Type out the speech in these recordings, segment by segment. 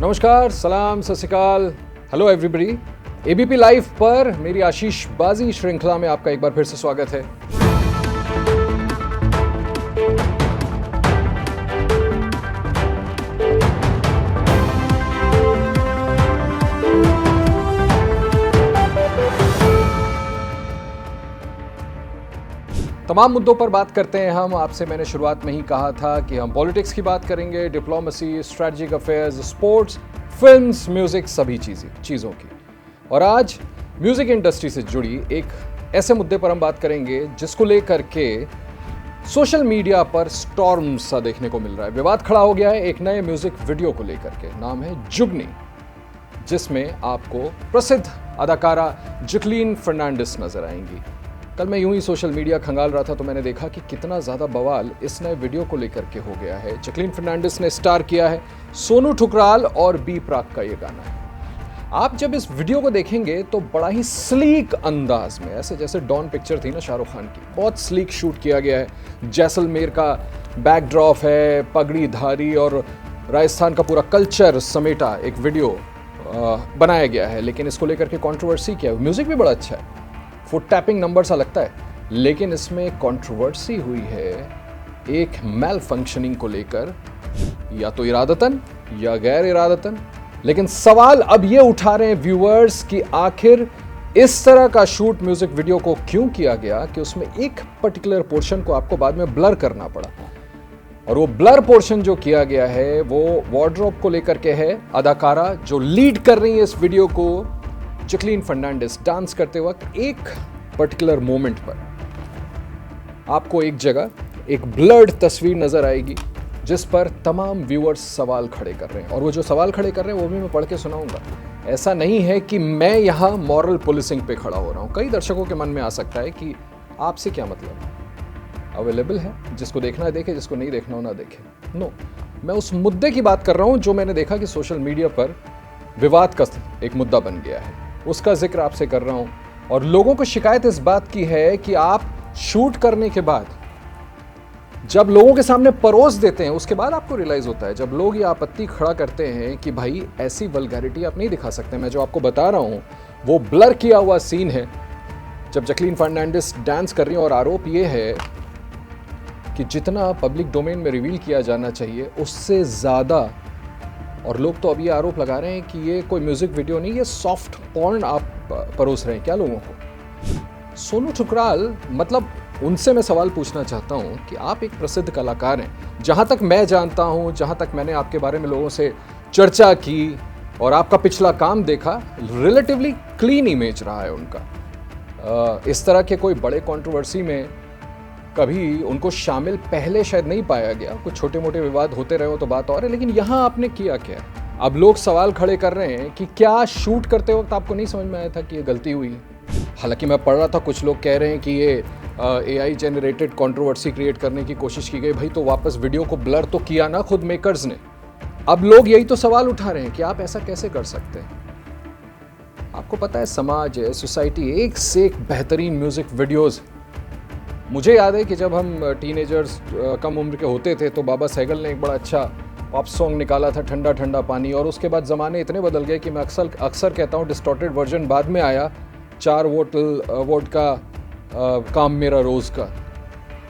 नमस्कार, सलाम, सत श्री अकाल, हेलो एवरीबॉडी। एबीपी लाइव पर मेरी आशीष बाजी श्रृंखला में आपका एक बार फिर से स्वागत है। तमाम मुद्दों पर बात करते हैं हम। आपसे मैंने शुरुआत में ही कहा था कि हम पॉलिटिक्स की बात करेंगे, diplomacy, strategic affairs, sports, films, music, सभी चीज़ों की। और आज म्यूजिक इंडस्ट्री से जुड़ी एक ऐसे मुद्दे पर हम बात करेंगे जिसको लेकर के सोशल मीडिया पर स्टॉर्म सा देखने को मिल रहा है। विवाद खड़ा हो गया है एक नए म्यूजिक वीडियो को लेकर के, नाम है जुगनी, जिसमें आपको प्रसिद्ध अदाकारा जैकलीन फर्नांडिस नजर आएंगी। कल मैं यूं ही सोशल मीडिया खंगाल रहा था तो मैंने देखा कि कितना ज़्यादा बवाल इस नए वीडियो को लेकर के हो गया है। जैकलीन फर्नांडिस ने स्टार किया है सोनू ठुकराल और बी प्राक का ये गाना है। आप जब इस वीडियो को देखेंगे तो बड़ा ही स्लीक अंदाज में, ऐसे जैसे डॉन पिक्चर थी ना शाहरुख खान की, बहुत स्लीक शूट किया गया है। जैसलमेर का बैकड्रॉप है, पगड़ी धारी और राजस्थान का पूरा कल्चर समेटा एक वीडियो बनाया गया है। लेकिन इसको लेकर के कॉन्ट्रोवर्सी क्या है? म्यूजिक भी बड़ा अच्छा है, फुट टैपिंग नंबर सा लगता है, लेकिन इसमें कंट्रोवर्सी हुई है एक मेल फंक्शनिंग को लेकर, या तो इरादतन या गैर इरादतन। लेकिन सवाल अब ये उठा रहे हैं व्यूअर्स कि आखिर इस तरह का शूट म्यूजिक वीडियो को क्यों किया गया कि उसमें एक पर्टिकुलर पोर्शन को आपको बाद में ब्लर करना पड़ा। और वो ब्लर पोर्शन जो किया गया है वो वार्डरोब को लेकर के है। अदाकारा जो लीड कर रही है इस वीडियो को, जैकलीन फर्नांडिस, डांस करते वक्त एक पर्टिकुलर मोमेंट पर आपको एक जगह एक ब्लर्ड तस्वीर नजर आएगी जिस पर तमाम व्यूअर्स सवाल खड़े कर रहे हैं। और वो जो सवाल खड़े कर रहे हैं वो भी मैं पढ़ के सुनाऊंगा। ऐसा नहीं है कि मैं यहाँ मॉरल पुलिसिंग पे खड़ा हो रहा हूँ। कई दर्शकों के मन में आ सकता है कि आपसे क्या मतलब, अवेलेबल है, जिसको देखना है देखे, जिसको नहीं देखना हो ना देखे। नो, मैं उस मुद्दे की बात कर रहा हूँ जो मैंने देखा कि सोशल मीडिया पर विवाद का एक मुद्दा बन गया है, उसका जिक्र आपसे कर रहा हूं। और लोगों को शिकायत इस बात की है कि आप शूट करने के बाद जब लोगों के सामने परोस देते हैं उसके बाद आपको रियलाइज होता है, जब लोग ये आपत्ति खड़ा करते हैं कि भाई ऐसी वल्गैरिटी आप नहीं दिखा सकते। मैं जो आपको बता रहा हूं वो ब्लर किया हुआ सीन है जब जैकलीन फर्नांडिस डांस कर रही है। और आरोप ये है कि जितना पब्लिक डोमेन में रिवील किया जाना चाहिए उससे ज़्यादा, और लोग तो अभी आरोप लगा रहे हैं कि ये कोई म्यूजिक वीडियो नहीं, ये सॉफ्ट पॉर्न आप परोस रहे हैं क्या लोगों को। सोनू ठुकराल, मतलब उनसे मैं सवाल पूछना चाहता हूं कि आप एक प्रसिद्ध कलाकार हैं, जहां तक मैं जानता हूं, जहां तक मैंने आपके बारे में लोगों से चर्चा की और आपका पिछला काम देखा, रिलेटिवली क्लीन इमेज रहा है उनका। इस तरह के कोई बड़े कंट्रोवर्सी में कभी उनको शामिल पहले शायद नहीं पाया गया। कुछ छोटे मोटे विवाद होते रहे हो तो बात और है, लेकिन यहाँ आपने किया क्या? अब लोग सवाल खड़े कर रहे हैं कि क्या शूट करते वक्त आपको नहीं समझ में आया था कि ये गलती हुई है? हालांकि मैं पढ़ रहा था कुछ लोग कह रहे हैं कि ये AI जेनरेटेड कंट्रोवर्सी क्रिएट करने की कोशिश की गई। भाई तो वापस वीडियो को ब्लर तो किया ना खुद मेकर्स ने। अब लोग यही तो सवाल उठा रहे हैं कि आप ऐसा कैसे कर सकते हैं। आपको पता है समाज है, सोसाइटी, एक से एक बेहतरीन म्यूजिक वीडियोज़। मुझे याद है कि जब हम टीनेजर्स कम उम्र के होते थे तो बाबा सहगल ने एक बड़ा अच्छा पॉप सॉन्ग निकाला था, ठंडा ठंडा पानी। और उसके बाद ज़माने इतने बदल गए कि मैं अक्सर कहता हूँ डिस्टॉर्टेड वर्जन बाद में आया, 4 वोट का काम मेरा रोज़ का।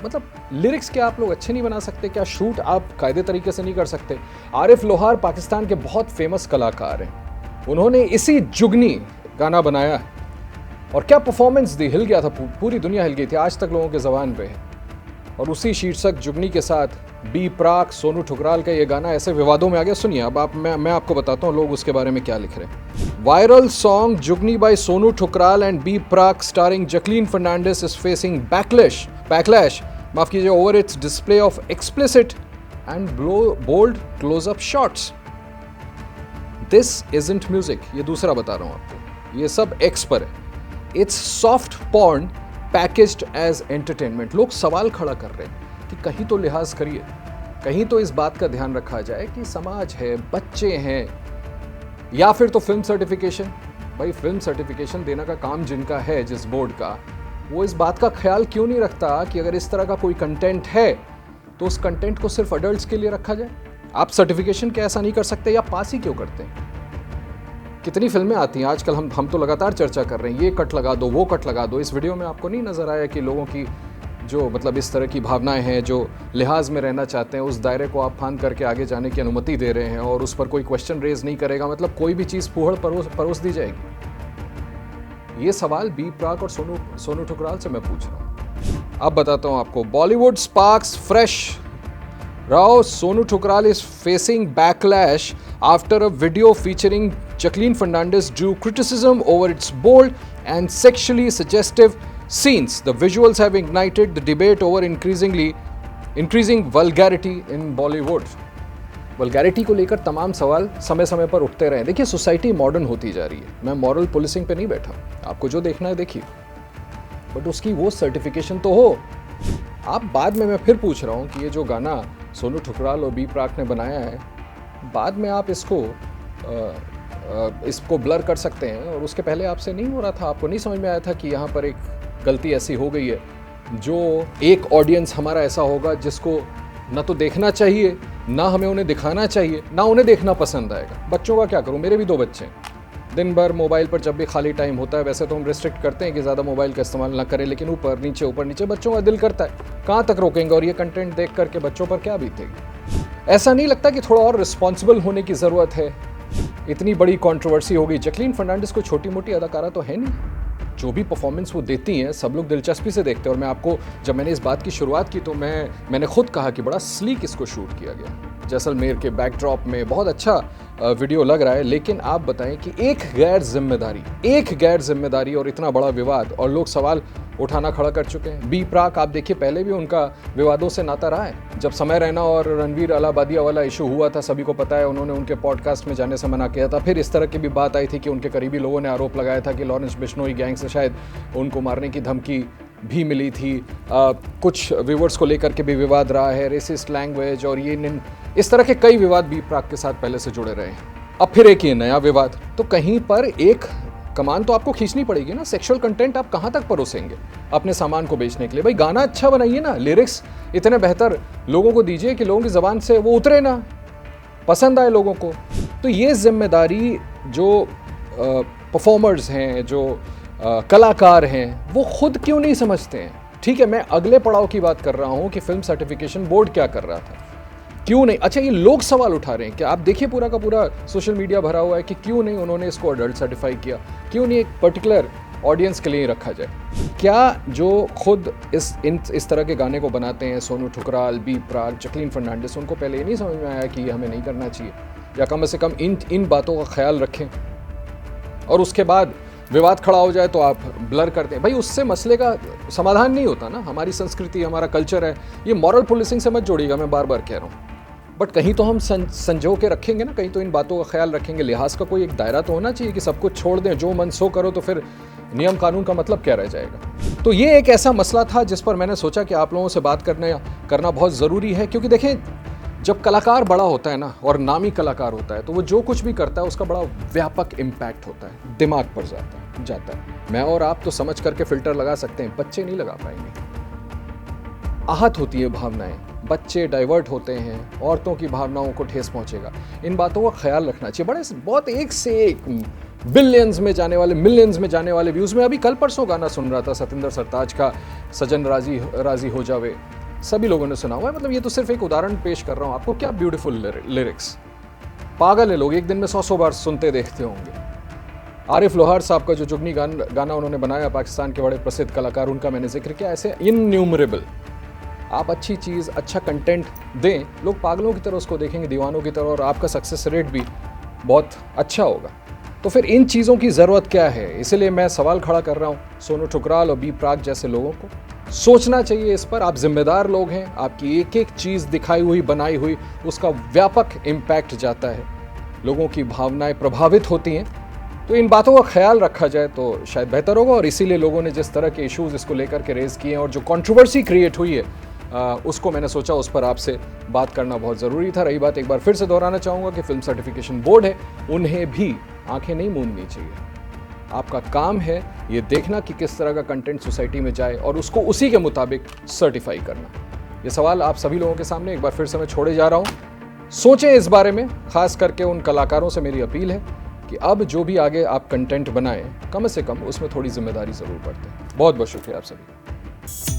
मतलब लिरिक्स क्या आप लोग अच्छे नहीं बना सकते? क्या शूट आप कायदे तरीके से नहीं कर सकते? आरिफ लोहार पाकिस्तान के बहुत फेमस कलाकार हैं, उन्होंने इसी जुगनी गाना बनाया और क्या परफॉर्मेंस दी, हिल गया था, पूरी दुनिया हिल गई थी, आज तक लोगों के ज़बान पे है। और उसी शीर्षक जुगनी के साथ बी प्राक, सोनू ठुकराल का ये गाना ऐसे विवादों में आ गया। सुनिए अब मैं आपको बताता हूँ लोग उसके बारे में क्या लिख रहे हैं। Viral song Jugni by Sonu Thukral and B Praak starring Jacqueline Fernandez is facing backlash, माफ कीजिए, over its display of explicit and bold close-up shots. This isn't music, ये दूसरा बता रहा हूँ आपको, ये सब एक्स पर है। It's soft porn packaged as entertainment. लोग सवाल खड़ा कर रहे हैं कि कहीं तो लिहाज करिए, कहीं तो इस बात का ध्यान रखा जाए कि समाज है, बच्चे हैं, या फिर तो फिल्म सर्टिफिकेशन। भाई फिल्म सर्टिफिकेशन देने का काम जिनका है, जिस बोर्ड का, वो इस बात का ख्याल क्यों नहीं रखता कि अगर इस तरह का कोई कंटेंट है तो उस कंटेंट को सिर्फ अडल्ट्स के लिए रखा जाए। आप सर्टिफिकेशन क्या ऐसा नहीं कर सकते या पास ही क्यों करते हैं? कितनी फिल्में आती हैं आजकल, हम तो लगातार चर्चा कर रहे हैं, ये कट लगा दो, वो कट लगा दो। इस वीडियो में आपको नहीं नज़र आया कि लोगों की जो मतलब इस तरह की भावनाएं हैं, जो लिहाज में रहना चाहते हैं, उस दायरे को आप फांद करके आगे जाने की अनुमति दे रहे हैं और उस पर कोई क्वेश्चन रेज नहीं करेगा, मतलब कोई भी चीज़ फूहड़ परोस दी जाएगी। ये सवाल बी प्राक और सोनू ठुकराल से मैं पूछ रहा हूँ। अब बताता हूँ आपको, Bollywood sparks fresh Rao Sonu Thukral is facing backlash after a video featuring Jacqueline Fernandez drew criticism over its bold and sexually suggestive scenes. The visuals have ignited the debate over increasing vulgarity in Bollywood. Vulgarity को लेकर तमाम सवाल समय समय पर उठते रहे। देखिए, सोसाइटी मॉडर्न होती जा रही है। मैं मॉरल पुलिसिंग पे नहीं बैठा, आपको जो देखना है देखिए, बट उसकी वो सर्टिफिकेशन तो हो। आप बाद में, मैं फिर पूछ रहा हूँ कि ये जो गाना सोनू ठुकराल और बी प्राक ने बनाया है, बाद में आप इसको ब्लर कर सकते हैं, और उसके पहले आपसे नहीं हो रहा था, आपको नहीं समझ में आया था कि यहाँ पर एक गलती ऐसी हो गई है जो एक ऑडियंस हमारा ऐसा होगा जिसको ना तो देखना चाहिए, ना हमें उन्हें दिखाना चाहिए, ना उन्हें देखना पसंद आएगा। बच्चों का क्या करूँ, मेरे भी 2 बच्चे हैं, दिन भर मोबाइल पर जब भी खाली टाइम होता है, वैसे तो हम रिस्ट्रिक्ट करते हैं कि ज़्यादा मोबाइल का इस्तेमाल ना करें, लेकिन ऊपर नीचे बच्चों का दिल करता है, कहाँ तक रोकेंगे, और ये कंटेंट देख करके बच्चों पर क्या बीतेगी। ऐसा नहीं लगता कि थोड़ा और रिस्पॉन्सिबल होने की ज़रूरत है? इतनी बड़ी कंट्रोवर्सी हो गई। जैकलीन फर्नांडिस कोई छोटी मोटी अदाकारा तो है नहीं, जो भी परफॉर्मेंस वो देती हैं सब लोग दिलचस्पी से देखते हैं। और मैं आपको, जब मैंने इस बात की शुरुआत की तो मैंने खुद कहा कि बड़ा स्लीक इसको शूट किया गया, जैसलमेर के बैकड्रॉप में बहुत अच्छा वीडियो लग रहा है। लेकिन आप बताएं कि एक गैर जिम्मेदारी और इतना बड़ा विवाद, और लोग सवाल उठाना खड़ा कर चुके हैं। बी प्राक, आप देखिए, पहले भी उनका विवादों से नाता रहा है। जब समय रैना और रणवीर अलाहाबादिया वाला इशू हुआ था, सभी को पता है, उन्होंने उनके पॉडकास्ट में जाने से मना किया था। फिर इस तरह की भी बात आई थी कि उनके करीबी लोगों ने आरोप लगाया था कि लॉरेंस बिश्नोई गैंग से शायद उनको मारने की धमकी भी मिली थी। कुछ व्यूवर्स को लेकर के भी विवाद रहा है, रेसिस्ट लैंग्वेज और ये इस तरह के कई विवाद बी प्राक के साथ पहले से जुड़े रहे हैं। अब फिर एक ये नया विवाद, तो कहीं पर एक कमान तो आपको खींचनी पड़ेगी ना। सेक्सुअल कंटेंट आप कहाँ तक परोसेंगे अपने सामान को बेचने के लिए? भाई गाना अच्छा बनाइए ना, लिरिक्स इतने बेहतर लोगों को दीजिए कि लोगों की ज़बान से वो उतरे ना, पसंद आए लोगों को। तो ये जिम्मेदारी जो परफॉर्मर्स हैं, जो कलाकार हैं, वो खुद क्यों नहीं समझते हैं? ठीक है, मैं अगले पड़ाव की बात कर रहा हूँ कि फिल्म सर्टिफिकेशन बोर्ड क्या कर रहा था, क्यों नहीं। अच्छा, ये लोग सवाल उठा रहे हैं कि आप देखिए पूरा का पूरा सोशल मीडिया भरा हुआ है कि क्यों नहीं उन्होंने इसको अडल्ट सर्टिफाई किया, क्यों नहीं एक पर्टिकुलर ऑडियंस के लिए रखा जाए। क्या जो खुद इस तरह के गाने को बनाते हैं, सोनू ठुकराल, बी प्राक, जैकलीन फर्नांडिस, उनको पहले ये नहीं समझ में आया कि ये हमें नहीं करना चाहिए, या कम से कम इन बातों का ख्याल रखें, और उसके बाद विवाद खड़ा हो जाए तो आप ब्लर करते हैं? भाई उससे मसले का समाधान नहीं होता ना। हमारी संस्कृति, हमारा कल्चर है, ये मॉरल पुलिसिंग से मत जोड़िएगा, मैं बार बार कह रहा हूँ। बट कहीं तो हम संजो के रखेंगे ना, कहीं तो इन बातों का ख्याल रखेंगे। लिहाज का कोई एक दायरा तो होना चाहिए कि सब कुछ छोड़ दें, जो मन सो करो, तो फिर नियम कानून का मतलब क्या रह जाएगा। तो ये एक ऐसा मसला था जिस पर मैंने सोचा कि आप लोगों से बात करना बहुत ज़रूरी है, क्योंकि देखें, जब कलाकार बड़ा होता है ना, और नामी कलाकार होता है, तो वो जो कुछ भी करता है उसका बड़ा व्यापक इम्पैक्ट होता है, दिमाग पर जाता है। मैं और आप तो समझ करके फिल्टर लगा सकते हैं, बच्चे नहीं लगा पाएंगे। आहत होती है भावनाएं, बच्चे डाइवर्ट होते हैं, औरतों की भावनाओं को ठेस पहुंचेगा। इन बातों का ख्याल रखना चाहिए। बहुत एक से एक बिलियंस में जाने वाले, मिलियंस में जाने वाले व्यूज़ में अभी कल परसों गाना सुन रहा था सतिंदर सरताज का, सजन राजी हो जावे, सभी लोगों ने सुना हुआ है। मतलब ये तो सिर्फ एक उदाहरण पेश कर रहा हूँ आपको। क्या ब्यूटीफुल लिरिक्स, पागल है लोग, एक दिन में 100 बार सुनते देखते होंगे। आरिफ लोहार साहब का जो जुगनी गाना उन्होंने बनाया, पाकिस्तान के बड़े प्रसिद्ध कलाकार, उनका मैंने जिक्र किया। ऐसे इनन्यूमरेबल। आप अच्छी चीज़, अच्छा कंटेंट दें, लोग पागलों की तरह उसको देखेंगे, दीवानों की तरह, और आपका सक्सेस रेट भी बहुत अच्छा होगा। तो फिर इन चीज़ों की ज़रूरत क्या है? इसलिए मैं सवाल खड़ा कर रहा हूँ, सोनू ठुकराल और बी प्राक जैसे लोगों को सोचना चाहिए इस पर। आप जिम्मेदार लोग हैं, आपकी एक एक चीज़ दिखाई हुई, बनाई हुई, उसका व्यापक इम्पैक्ट जाता है, लोगों की भावनाएं प्रभावित होती हैं। तो इन बातों का ख्याल रखा जाए तो शायद बेहतर होगा। और इसीलिए लोगों ने जिस तरह के इश्यूज़ इसको लेकर के रेज़ किए हैं, और जो कंट्रोवर्सी क्रिएट हुई है, उसको मैंने सोचा उस पर आपसे बात करना बहुत ज़रूरी था। रही बात, एक बार फिर से दोहराना चाहूँगा कि फिल्म सर्टिफिकेशन बोर्ड है, उन्हें भी आंखें नहीं मूंदनी चाहिए। आपका काम है ये देखना कि किस तरह का कंटेंट सोसाइटी में जाए, और उसको उसी के मुताबिक सर्टिफाई करना। ये सवाल आप सभी लोगों के सामने एक बार फिर से मैं छोड़े जा रहा हूँ। सोचें इस बारे में, खास करके उन कलाकारों से मेरी अपील है कि अब जो भी आगे आप कंटेंट बनाएं, कम से कम उसमें थोड़ी जिम्मेदारी जरूर बरतें। बहुत बहुत शुक्रिया आप सभी।